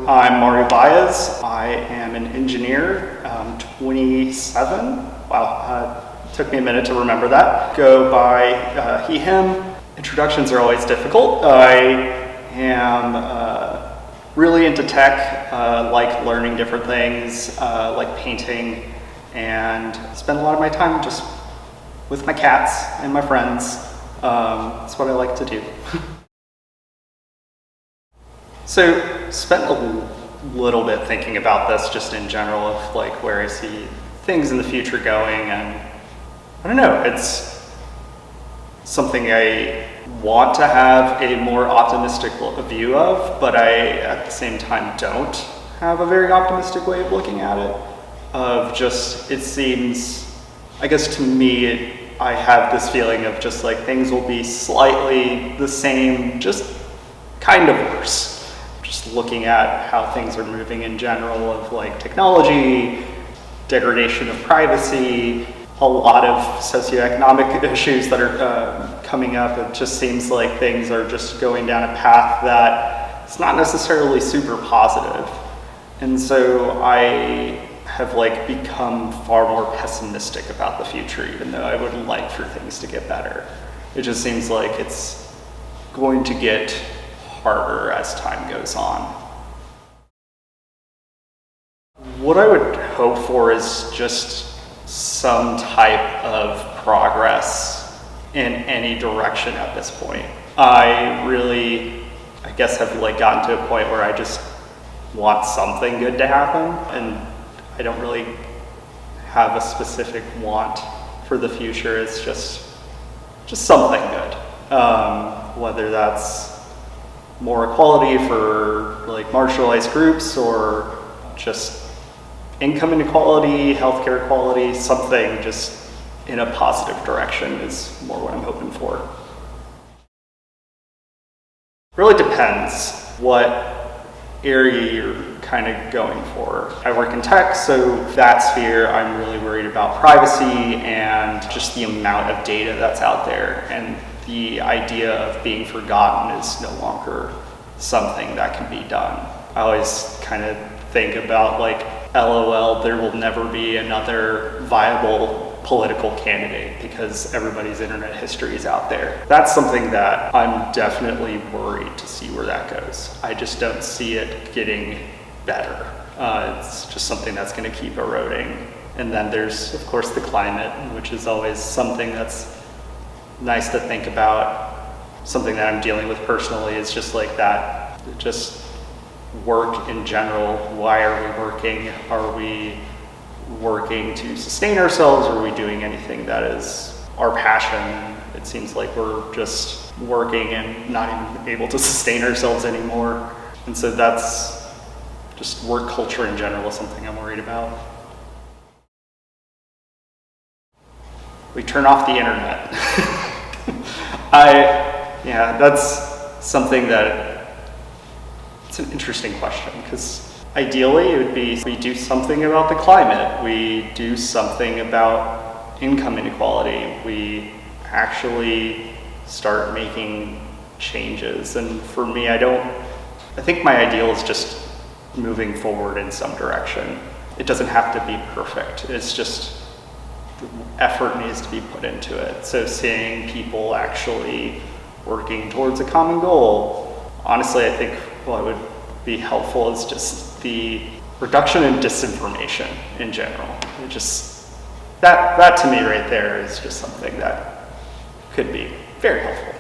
I'm Mario Baez. I am an engineer, 27. Wow, took me a minute to remember that. Go by he, him. Introductions are always difficult. I am really into tech, like learning different things, like painting, and spend a lot of my time just with my cats and my friends. That's what I like to do. So, spent a little bit thinking about this just in general of like where I see things in the future going, and I don't know, it's something I want to have a more optimistic view of, but I at the same time don't have a very optimistic way of looking at it. Of just, it seems, I guess to me, I have this feeling of just like things will be slightly the same, just kind of worse. Just looking at how things are moving in general of like technology, degradation of privacy, a lot of socioeconomic issues that are coming up. It just seems like things are just going down a path that it's not necessarily super positive. And so I have like become far more pessimistic about the future, even though I would like for things to get better. It just seems like it's going to get harder as time goes on. What I would hope for is just some type of progress in any direction at this point. I guess have like gotten to a point where I just want something good to happen, and I don't really have a specific want for the future. It's just something good. Whether that's more equality for like marginalized groups, or just income inequality, healthcare equality, something just in a positive direction is more what I'm hoping for. Really depends what area you're kind of going for. I work in tech, so that sphere I'm really worried about privacy and just the amount of data that's out there, and the idea of being forgotten is no longer something that can be done. I always kind of think about like, LOL, there will never be another viable political candidate because everybody's internet history is out there. That's something that I'm definitely worried to see where that goes. I just don't see it getting better. It's just something that's going to keep eroding. And then there's, of course, the climate, which is always something that's nice to think about. Something that I'm dealing with personally is just like that. Just work in general. Why are we working? Are we working to sustain ourselves? Or are we doing anything that is our passion? It seems like we're just working and not even able to sustain ourselves anymore. And so that's just work culture in general is something I'm worried about. We turn off the internet. That's something that, it's an interesting question, because ideally it would be we do something about the climate, we do something about income inequality, we actually start making changes. And for me, I think my ideal is just moving forward in some direction. It doesn't have to be perfect, it's just the effort needs to be put into it. So seeing people actually working towards a common goal. Honestly, I think what would be helpful is just the reduction in disinformation in general. It just, that to me right there is just something that could be very helpful.